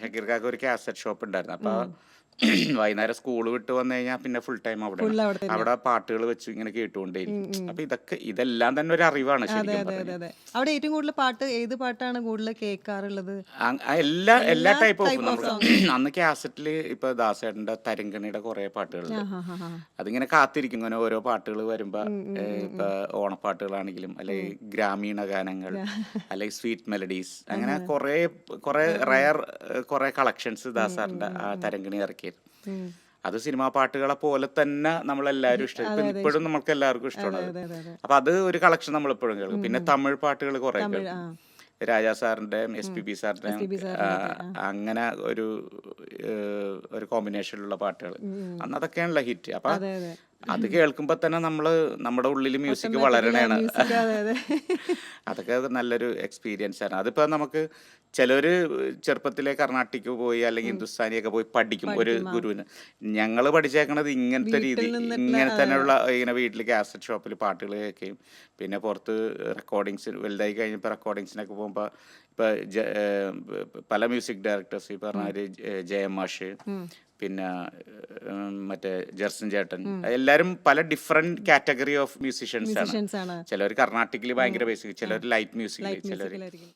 ഷക്കീർ കാക്ക ഒരു cassette shop ഉണ്ടായിരുന്നു. അപ്പോൾ വൈകുന്നേരം സ്കൂൾ വിട്ട് വന്നു കഴിഞ്ഞാൽ പിന്നെ ഫുൾ ടൈം അവിടെ ഫുൾ അവിടെ തന്നെ. അവിടെ പാട്ടുകൾ വെച്ച് ഇങ്ങനെ കേട്ടുകൊണ്ടേയിരിക്കും. അപ്പൊ ഇതെല്ലാം തന്നെ ഒരു അറിവാണ് അതെ ശരിക്കും അതെ അതെ പറഞ്ഞാൽ. അതെ. അവിടെ ഏറ്റവും കൂടുതൽ പാട്ട് ഏത് പാട്ടാണ് കൂടുതൽ കേൾക്കാറുള്ളത്? എല്ലാ എല്ലാ എല്ലാ ടൈപ്പ് ഓഫ് ടൈപ്പ് ഓഫ് നമ്മൾ സോങ്സ്. അന്ന് കാസറ്റിൽ ഇപ്പൊ ദാസേട്ടന്റെ തരംഗണിയുടെ കുറെ പാട്ടുകളുണ്ട്. ആ ഹാ ഹാ ഹാ. അതിങ്ങനെ കാത്തിരിക്കും ഇങ്ങനെ ഓരോ പാട്ടുകൾ വരുമ്പോ. ഇപ്പൊ ഓണപ്പാട്ടുകളാണെങ്കിലും അല്ലെങ്കിൽ ഗ്രാമീണ ഗാനങ്ങൾ അല്ലെങ്കിൽ സ്വീറ്റ് മെലഡീസ് അങ്ങനെ കുറെ കുറെ റയർ കുറെ കളക്ഷൻസ് ദാസാറിന്റെ ആ തരംഗിണി ഇറക്കിയത്. അത് സിനിമാ പാട്ടുകളെ പോലെ തന്നെ നമ്മളെല്ലാവരും ഇഷ്ടം. ഇപ്പൊ ഇപ്പോഴും നമുക്ക് എല്ലാവർക്കും ഇഷ്ടമാണ് അത്. അതെ അതെ അതെ. അപ്പൊ അത് ഒരു കളക്ഷൻ നമ്മൾ എപ്പോഴും കേൾക്കും. പിന്നെ തമിഴ് പാട്ടുകൾ കുറെ തമിഴ്. കേൾക്കും. ആ രാജാ സാറിന്റെയും SPB സാറിന്റെയും SPB സാറിന്റെ ഒക്കെ. അങ്ങനെ ഒരു കോമ്പിനേഷനിലുള്ള പാട്ടുകൾ അന്ന് അതൊക്കെയാണല്ലോ ഹിറ്റ്. അപ്പൊ അതെ അതെ. അത് കേൾക്കുമ്പോ തന്നെ നമ്മുടെ ഉള്ളിൽ മ്യൂസിക് ഓട്ടോമാറ്റിക്കലി ആ വളരണേണ്. മ്യൂസിക്. അതെ അതെ. അതൊക്കെ നല്ലൊരു എക്സ്പീരിയൻസ് ആണ്. അതിപ്പോ നമുക്ക് ചിലര് ചെറുപ്പത്തിലെ കർണാട്ടിക് പോയി അല്ലെങ്കിൽ ഹിന്ദുസ്ഥാനിയൊക്കെ പോയി പഠിക്കും ഒരു പഠിക്കും. ആ ഗുരുവിന്. ഞങ്ങള് പഠിച്ചേക്കണത് ഇങ്ങനത്തെ വീട്ടിൽ രീതി, നിന്നിട്ടുള്ള ഇങ്ങനെ അതെ തന്നെയുള്ള ഇങ്ങനെ വീട്ടിൽ കാസറ്റ് ഷോപ്പിൽ പാട്ടുകൾ കേൾക്കുകയും പിന്നെ പുറത്ത് റെക്കോർഡിങ്സ് വലുതായി കഴിഞ്ഞപ്പോൾ റെക്കോർഡിങ്സിനൊക്കെ പോകുമ്പോൾ ഇപ്പൊ പല മ്യൂസിക് ഡയറക്ടേഴ്സ് ഈ പറഞ്ഞ ജയമാഷ് പിന്നെ മറ്റേ ജർസൻ ചേട്ടൻ എല്ലാവരും പല ഡിഫറെന്റ് കാറ്റഗറി ഓഫ് മ്യൂസിഷ്യൻസ് ആണ്. മ്യൂസിഷ്യൻസ് ആണ്. ചിലർ കർണാട്ടിക്കിൽ ഭയങ്കര ബേസിക്, ചിലർ ലൈറ്റ് മ്യൂസിക്കിൽ, ലൈറ്റ് ചിലർ മ്യൂസിക്കിലായിരിക്കും.